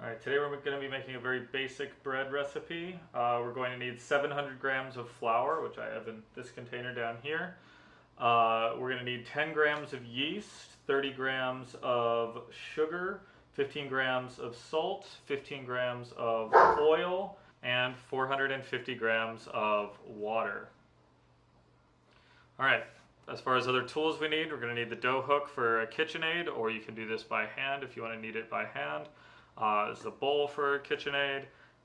Alright, today we're going to be making a very basic bread recipe. We're going to need 700 grams of flour, which I have in this container down here. We're going to need 10 grams of yeast, 30 grams of sugar, 15 grams of salt, 15 grams of oil, and 450 grams of water. Alright, as far as other tools we need, we're going to need the dough hook for a KitchenAid, or you can do this by hand if you want to knead it by hand. This is a bowl for KitchenAid.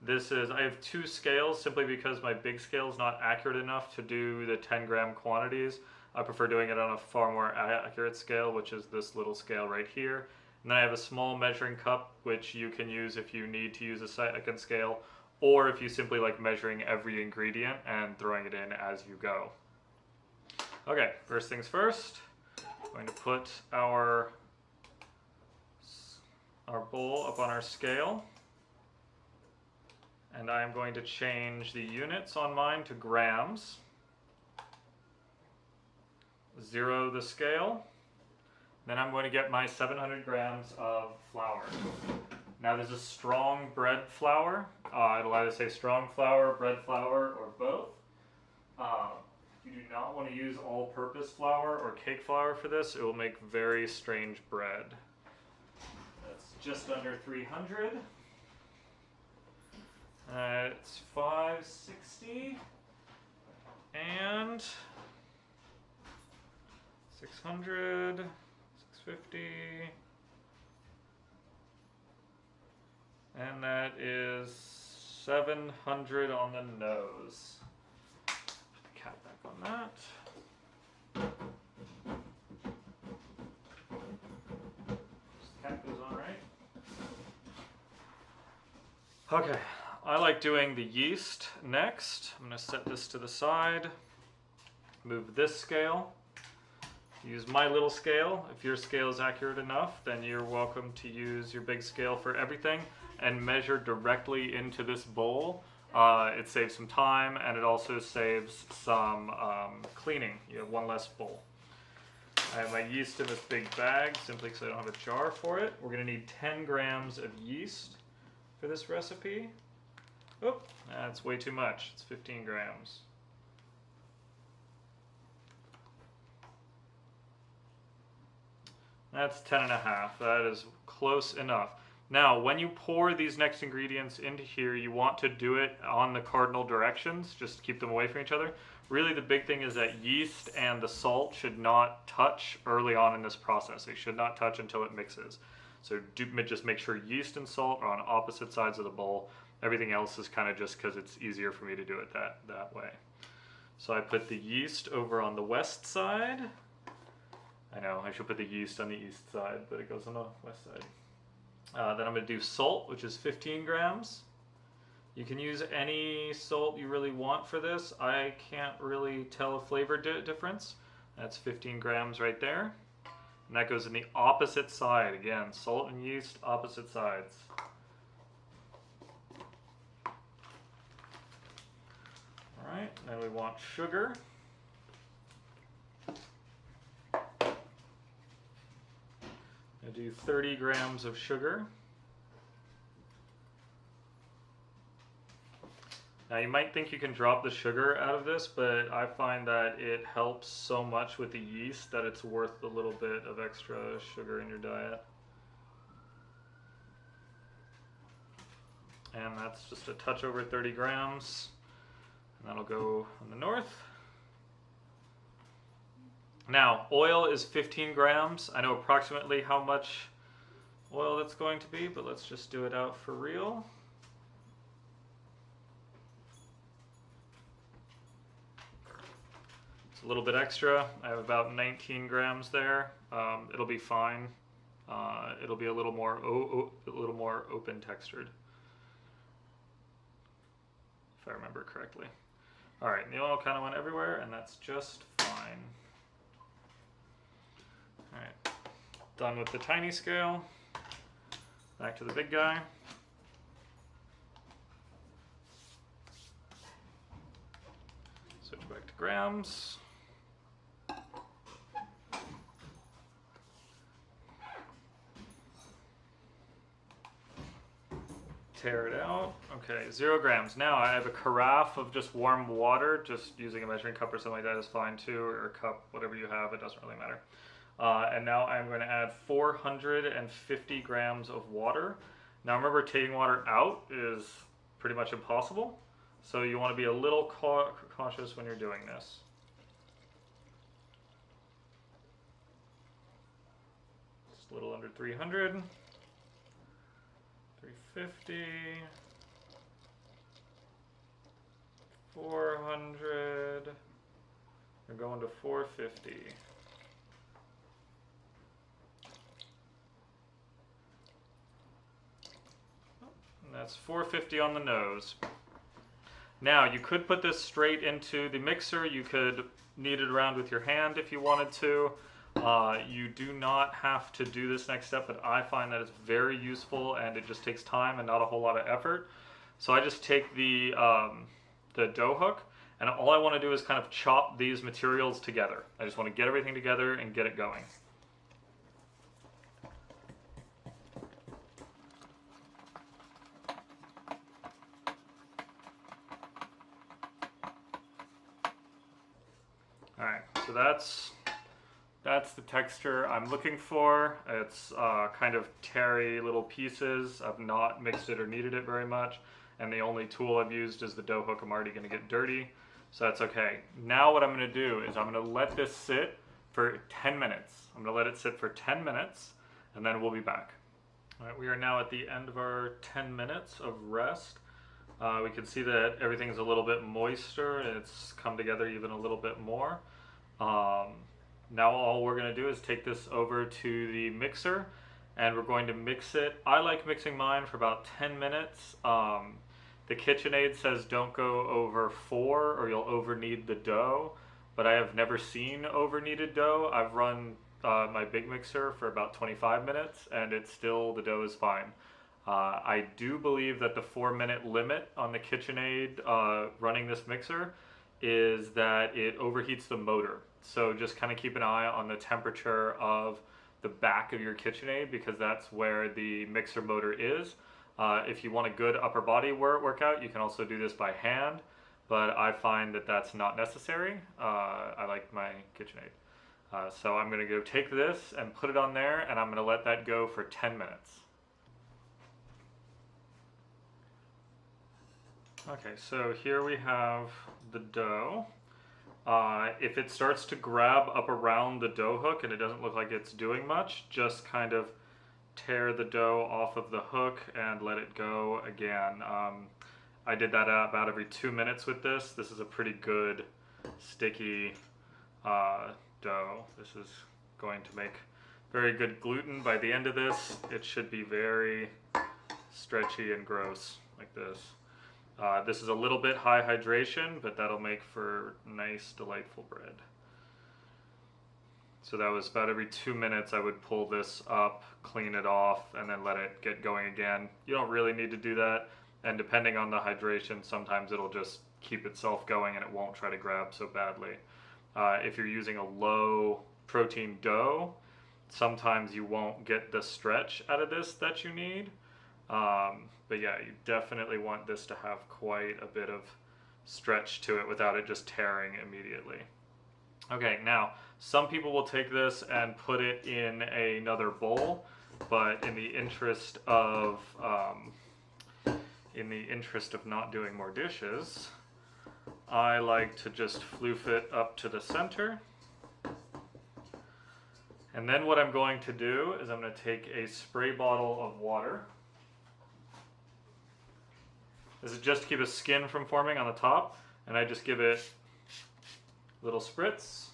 I have two scales simply because my big scale is not accurate enough to do the 10 gram quantities. I prefer doing it on a far more accurate scale, which is this little scale right here. And then I have a small measuring cup, which you can use if you need to use a second scale, or if you simply like measuring every ingredient and throwing it in as you go. Okay, first things first, I'm going to put our bowl up on our scale, and I am going to change the units on mine to grams, zero the scale, then I'm going to get my 700 grams of flour. Now this is strong bread flour. It'll either say strong flour, bread flour, or both. You do not want to use all-purpose flour or cake flour for this. It will make very strange bread. Just under 300. It's 560 and 600, 650, and that is 700 on the nose. Put the cap back on that. Okay, I like doing the yeast next. I'm going to set this to the side, move this scale, use my little scale. If your scale is accurate enough, then you're welcome to use your big scale for everything and measure directly into this bowl. It saves some time and it also saves some cleaning. You have one less bowl. I have my yeast in this big bag simply because I don't have a jar for it. We're going to need 10 grams of yeast for this recipe. Oop, that's way too much. It's 15 grams. That's 10 and a half. That is close enough. Now, when you pour these next ingredients into here, you want to do it on the cardinal directions, just to keep them away from each other. Really, the big thing is that yeast and the salt should not touch early on in this process. They should not touch until it mixes. So just make sure yeast and salt are on opposite sides of the bowl. Everything else is kind of just because it's easier for me to do it that way. So I put the yeast over on the west side. I know, I should put the yeast on the east side, but it goes on the west side. Then I'm going to do salt, which is 15 grams. You can use any salt you really want for this. I can't really tell a flavor difference. That's 15 grams right there. And that goes in the opposite side. Again, salt and yeast, opposite sides. Alright, then we want sugar. I do 30 grams of sugar. Now you might think you can drop the sugar out of this, but I find that it helps so much with the yeast that it's worth a little bit of extra sugar in your diet. And that's just a touch over 30 grams. And that'll go on the north. Now, oil is 15 grams. I know approximately how much oil that's going to be, but let's just do it out for real. A little bit extra. I have about 19 grams there. It'll be fine. It'll be a little more open textured, if I remember correctly. All right, the oil kind of went everywhere, and that's just fine. All right, done with the tiny scale. Back to the big guy. Switch back to grams. tear it out. Okay, 0 grams. Now I have a carafe of just warm water. Just using a measuring cup or something like that is fine too, or a cup, whatever you have, it doesn't really matter. And now I'm going to add 450 grams of water. Now remember, taking water out is pretty much impossible, so you want to be a little cautious when you're doing this. Just a little under 300. 350, 400, we're going to 450. And that's 450 on the nose. Now you could put this straight into the mixer. You could knead it around with your hand if you wanted to. You do not have to do this next step, but I find that it's very useful and it just takes time and not a whole lot of effort. So I just take the dough hook, and all I want to do is kind of chop these materials together. I just want to get everything together and get it going. Alright, so that's the texture I'm looking for. It's kind of terry little pieces. I've not mixed it or kneaded it very much, and the only tool I've used is the dough hook. I'm already going to get dirty, so that's okay. Now what I'm going to do is I'm going to let this sit for 10 minutes. I'm going to let it sit for 10 minutes, and then we'll be back. All right, we are now at the end of our 10 minutes of rest. We can see that everything's a little bit moister, and it's come together even a little bit more. Now all we're going to do is take this over to the mixer, and we're going to mix it. I like mixing mine for about 10 minutes. The KitchenAid says don't go over 4 or you'll over knead the dough, but I have never seen over kneaded dough. I've run my big mixer for about 25 minutes and it's still, the dough is fine. I do believe that the 4-minute limit on the KitchenAid running this mixer is that it overheats the motor. So just kind of keep an eye on the temperature of the back of your KitchenAid, because that's where the mixer motor is. If you want a good upper body workout, you can also do this by hand, but I find that that's not necessary. I like my KitchenAid. So I'm going to go take this and put it on there, and I'm going to let that go for 10 minutes. Okay, so here we have the dough. If it starts to grab up around the dough hook and it doesn't look like it's doing much, just kind of tear the dough off of the hook and let it go again. I did that about every 2 minutes with this. This is a pretty good sticky dough. This is going to make very good gluten. By the end of this, it should be very stretchy and gross like this. This is a little bit high hydration, but that'll make for nice, delightful bread. So that was about every 2 minutes I would pull this up, clean it off, and then let it get going again. You don't really need to do that, and depending on the hydration, sometimes it'll just keep itself going and it won't try to grab so badly. If you're using a low protein dough, sometimes you won't get the stretch out of this that you need. But yeah, you definitely want this to have quite a bit of stretch to it without it just tearing immediately. Okay, now some people will take this and put it in another bowl, but in the interest of not doing more dishes, I like to just floof it up to the center. And then what I'm going to do is I'm going to take a spray bottle of water. This is just to keep a skin from forming on the top, and I just give it a little spritz.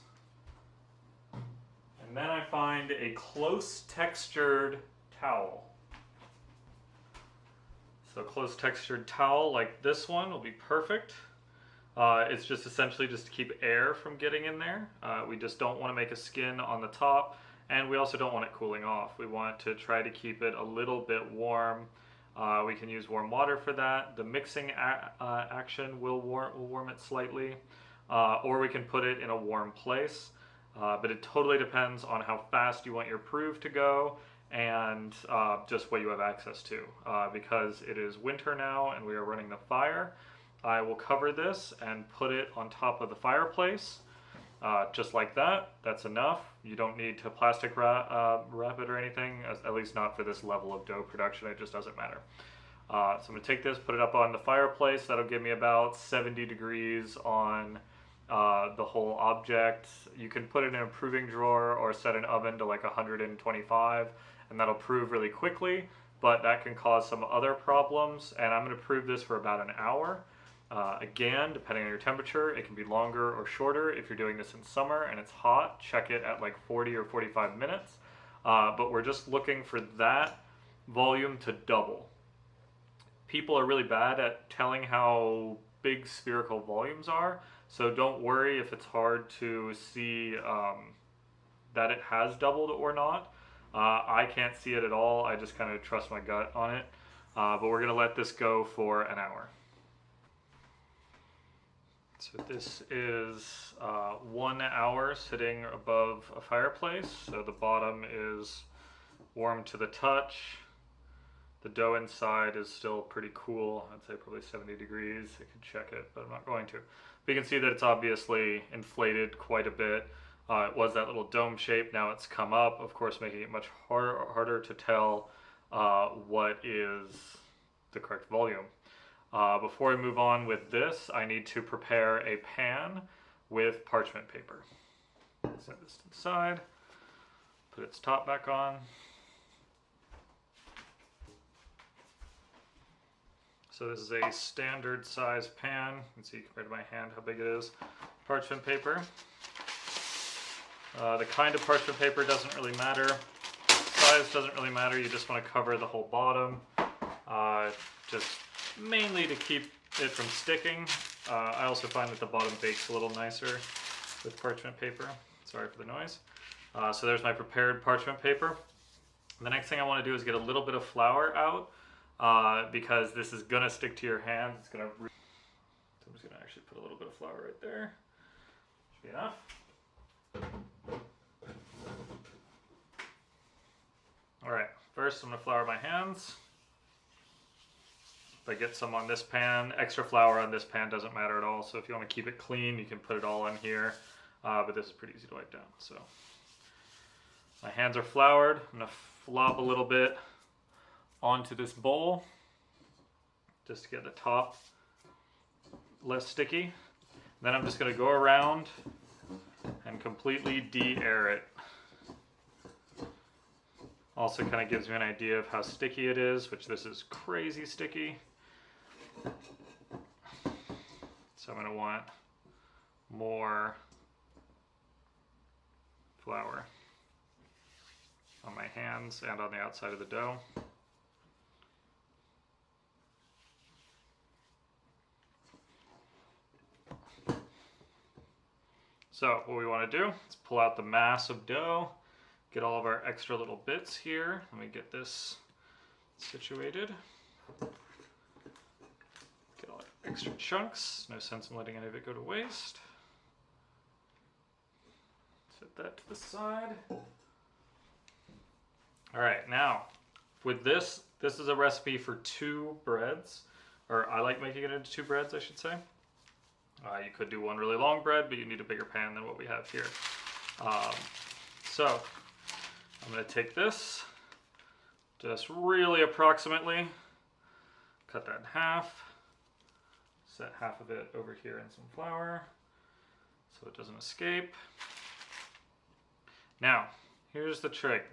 And then I find a close textured towel. So a close textured towel like this one will be perfect. It's just essentially just to keep air from getting in there. We just don't want to make a skin on the top, and we also don't want it cooling off. We want to try to keep it a little bit warm. We can use warm water for that. The mixing action will warm it slightly, or we can put it in a warm place. But it totally depends on how fast you want your proof to go and just what you have access to. Because it is winter now and we are running the fire, I will cover this and put it on top of the fireplace, just like that. That's enough. You don't need to plastic wrap it or anything, at least not for this level of dough production. It just doesn't matter. So I'm going to take this, put it up on the fireplace. That'll give me about 70 degrees on the whole object. You can put it in a proving drawer or set an oven to like 125, and that'll prove really quickly, but that can cause some other problems. And I'm going to prove this for about an hour. Again, depending on your temperature, it can be longer or shorter. If you're doing this in summer and it's hot, check it at like 40 or 45 minutes. But we're just looking for that volume to double. People are really bad at telling how big spherical volumes are, so don't worry if it's hard to see that it has doubled or not. I can't see it at all. I just kind of trust my gut on it. But we're going to let this go for an hour. So this is 1 hour sitting above a fireplace. So the bottom is warm to the touch. The dough inside is still pretty cool. I'd say probably 70 degrees. I could check it, but I'm not going to. But you can see that it's obviously inflated quite a bit. It was that little dome shape. Now it's come up, of course, making it much harder to tell what is the correct volume. Before I move on with this, I need to prepare a pan with parchment paper. Set this to the side, put its top back on. So this is a standard size pan. You can see compared to my hand how big it is. Parchment paper. The kind of parchment paper doesn't really matter. Size doesn't really matter. You just want to cover the whole bottom. Just mainly to keep it from sticking. I also find that the bottom bakes a little nicer with parchment paper. Sorry for the noise. So there's my prepared parchment paper. The next thing I want to do is get a little bit of flour out. Because this is gonna stick to your hands. It's gonna. So I'm just gonna actually put a little bit of flour right there. Should be enough. All right. First, I'm gonna flour my hands. If I get some on this pan, extra flour on this pan doesn't matter at all. So if you want to keep it clean, you can put it all on here. But this is pretty easy to wipe down. So my hands are floured. I'm gonna flop a little bit onto this bowl just to get the top less sticky. Then I'm just going to go around and completely de-air it. Also kind of gives me an idea of how sticky it is, which this is crazy sticky. So I'm going to want more flour on my hands and on the outside of the dough. So what we want to do is pull out the mass of dough, get all of our extra little bits here. Let me get this situated. Get all our extra chunks. No sense in letting any of it go to waste. Set that to the side. All right, now with this is a recipe for 2 breads, or I like making it into 2 breads, I should say. You could do one really long bread, but you need a bigger pan than what we have here. So I'm going to take this, just really approximately, cut that in half, set half of it over here in some flour so it doesn't escape. Now, here's the trick.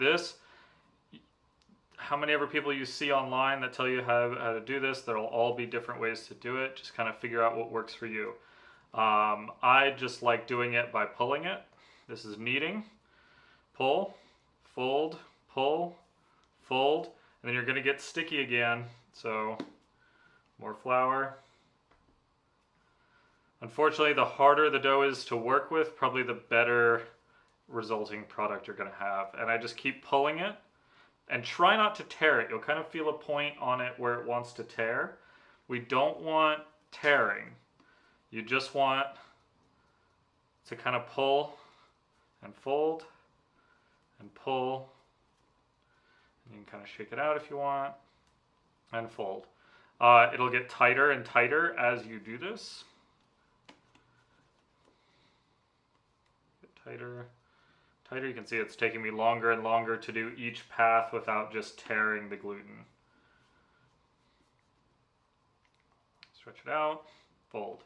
How many ever people you see online that tell you how to do this, there'll all be different ways to do it. Just kind of figure out what works for you. I just like doing it by pulling it. This is kneading. Pull, fold, pull, fold, and then you're going to get sticky again. So more flour. Unfortunately, the harder the dough is to work with, probably the better resulting product you're going to have. And I just keep pulling it and try not to tear it. You'll kind of feel a point on it where it wants to tear. We don't want tearing. You just want to kind of pull and fold and pull You can kind of shake it out if you want, and fold. It'll get tighter and tighter as you do this. Get tighter, tighter. You can see it's taking me longer and longer to do each path without just tearing the gluten. Stretch it out, fold.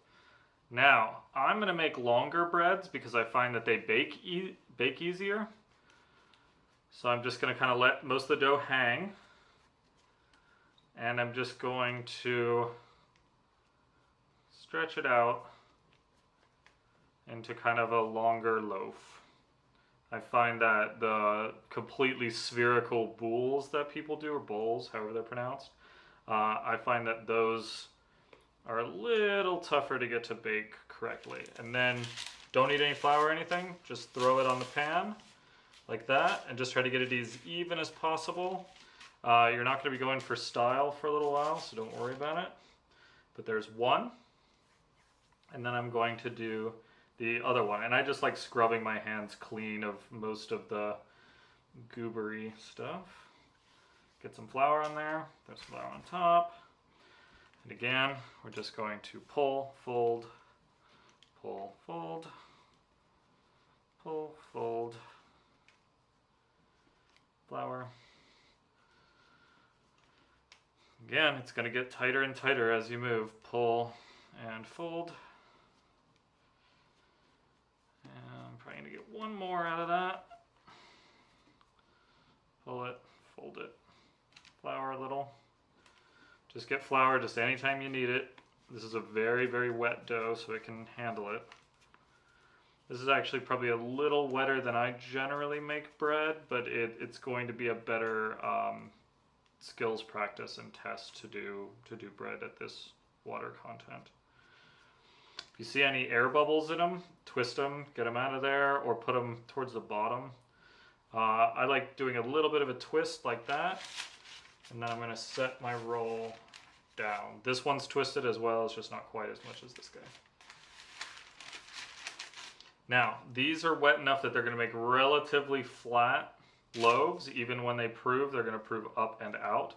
Now, I'm going to make longer breads because I find that they bake easier. So I'm just going to kind of let most of the dough hang. And I'm just going to stretch it out into kind of a longer loaf. I find that the completely spherical boules that people do, or bowls, however they're pronounced, I find that those are a little tougher to get to bake correctly. And then don't need any flour or anything, just throw it on the pan like that and just try to get it as even as possible. You're not going to be going for style for a little while, so don't worry about it. But there's one, and then I'm going to do the other one. And I just like scrubbing my hands clean of most of the goobery stuff. Get some flour on there, there's some flour on top. And again, we're just going to pull, fold, pull, fold, pull, fold, flour. Again, it's going to get tighter and tighter as you move. Pull and fold. And I'm probably going to get one more out of that. Pull it, fold it, flour a little. Just get flour just anytime you need it. This is a very, very wet dough, so it can handle it. This is actually probably a little wetter than I generally make bread, but it's going to be a better skills practice and test to do bread at this water content. If you see any air bubbles in them, twist them, get them out of there, or put them towards the bottom. I like doing a little bit of a twist like that, and then I'm going to set my roll down. This one's twisted as well, it's just not quite as much as this guy. Now, these are wet enough that they're going to make relatively flat loaves. Even when they prove, they're going to prove up and out.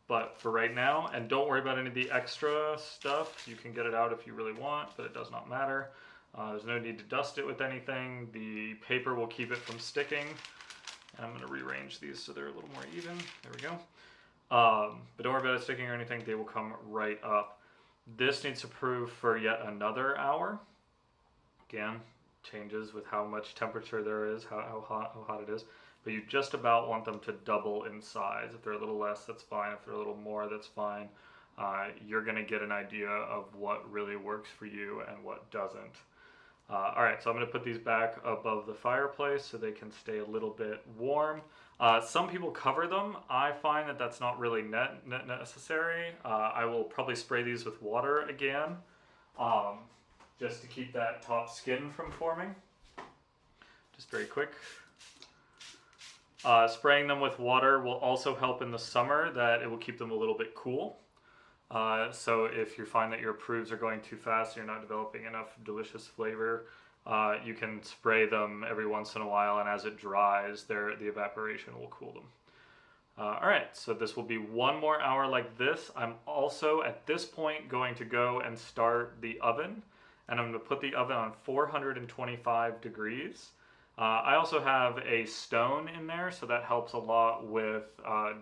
But for right now, and don't worry about any of the extra stuff. You can get it out if you really want, but it does not matter. There's no need to dust it with anything. The paper will keep it from sticking. And I'm going to rearrange these so they're a little more even. There we go. But don't worry about it sticking or anything. They will come right up. This needs to prove for yet another hour. Again, changes with how much temperature there is, how hot it is. But you just about want them to double in size. If they're a little less, that's fine. If they're a little more, that's fine. You're going to get an idea of what really works for you and what doesn't. All right, so I'm going to put these back above the fireplace so they can stay a little bit warm. Some people cover them. I find that that's not really necessary. I will probably spray these with water again, just to keep that top skin from forming. Just very quick. Spraying them with water will also help in the summer, that it will keep them a little bit cool. So if you find that your proofs are going too fast, you're not developing enough delicious flavor, you can spray them every once in a while, and as it dries, the evaporation will cool them. All right, so this will be one more hour like this. I'm also at this point going to go and start the oven, and I'm going to put the oven on 425 degrees. I also have a stone in there, so that helps a lot with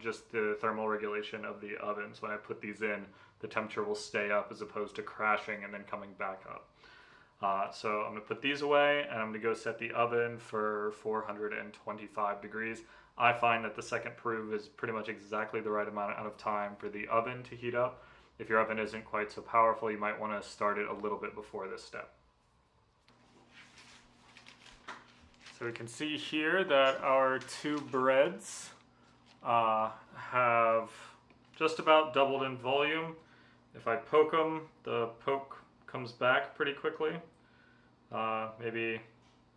just the thermal regulation of the oven. So when I put these in, the temperature will stay up as opposed to crashing and then coming back up. So I'm going to put these away, and I'm going to go set the oven for 425 degrees. I find that the second proof is pretty much exactly the right amount of time for the oven to heat up. If your oven isn't quite so powerful, you might want to start it a little bit before this step. So we can see here that our two breads have just about doubled in volume. If I poke them, the poke comes back pretty quickly. Maybe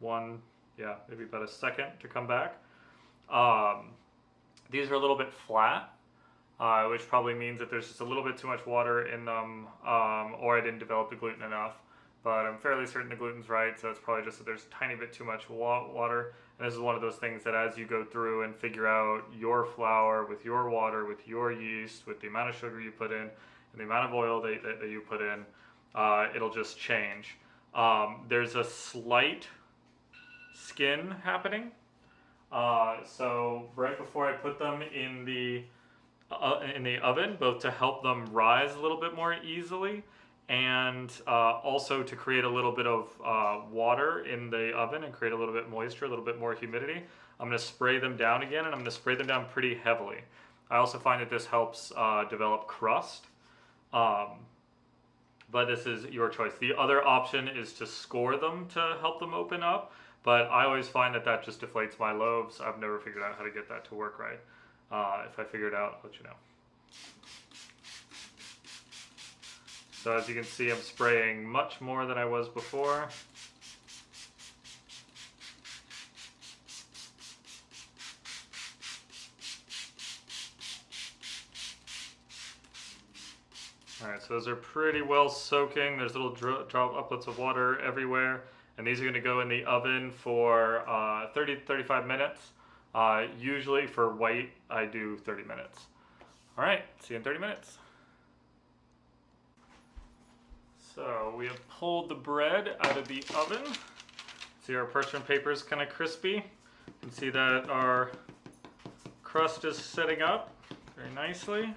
maybe about a second to come back. These are a little bit flat, which probably means that there's just a little bit too much water in them, or I didn't develop the gluten enough. but I'm fairly certain the gluten's right, so it's probably just that there's a tiny bit too much water. And this is one of those things that as you go through and figure out your flour with your water, with your yeast, with the amount of sugar you put in, and the amount of oil that you put in, it'll just change. There's a slight skin happening. So right before I put them in the oven, both to help them rise a little bit more easily, and also to create a little bit of water in the oven and create a little bit moisture, a little bit more humidity, I'm going to spray them down again, and I'm going to spray them down pretty heavily. I also find that this helps develop crust, but this is your choice. The other option is to score them to help them open up, but I always find that that just deflates my loaves. I've never figured out how to get that to work right. If I figure it out, I'll let you know. So as you can see, I'm spraying much more than I was before. Alright, so those are pretty well soaking. There's little droplets of water everywhere. And these are going to go in the oven for 30 to 35 minutes. Usually for white, I do 30 minutes. Alright, see you in 30 minutes. So we have pulled the bread out of the oven. See, our parchment paper is kind of crispy. You can see that our crust is setting up very nicely.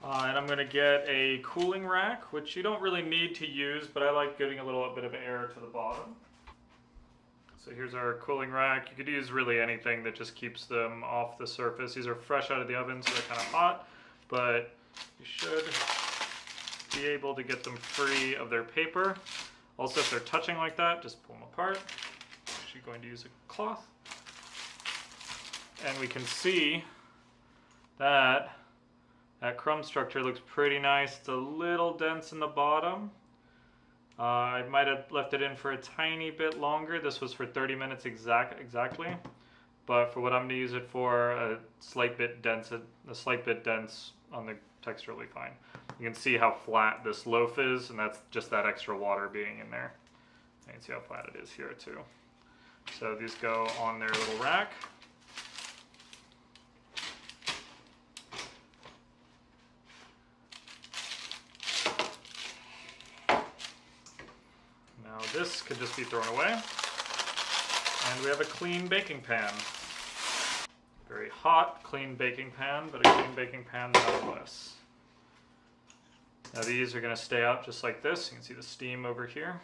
And I'm going to get a cooling rack, which you don't really need to use, but I like giving a little bit of air to the bottom. So here's our cooling rack. You could use really anything that just keeps them off the surface. These are fresh out of the oven, so they're kind of hot, but you should be able to get them free of their paper. Also, if they're touching like that, just pull them apart. I'm actually going to use a cloth. And we can see that that crumb structure looks pretty nice. It's a little dense in the bottom. I might have left it in for a tiny bit longer. This was for 30 minutes exactly. But for what I'm going to use it for, a slight bit dense on the texture will be fine. You can see how flat this loaf is, and that's just that extra water being in there. You can see how flat it is here too. So these go on their little rack. Now this could just be thrown away. And we have a clean baking pan. Very hot, clean baking pan, but a clean baking pan nonetheless. Now these are going to stay out just like this. You can see the steam over here.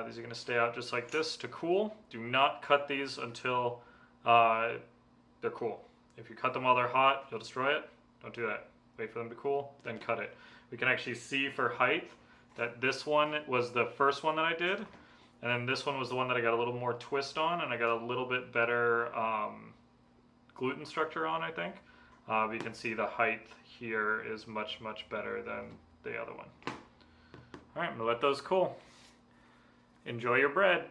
These are going to stay out just like this to cool. Do not cut these until they're cool. If you cut them while they're hot, you'll destroy it. Don't do that. Wait for them to cool, then cut it. We can actually see for height that this one was the first one that I did, and then this one was the one that I got a little more twist on, and I got a little bit better gluten structure on, I think. You can see the height here is much, much better than the other one. All right, I'm gonna let those cool. Enjoy your bread.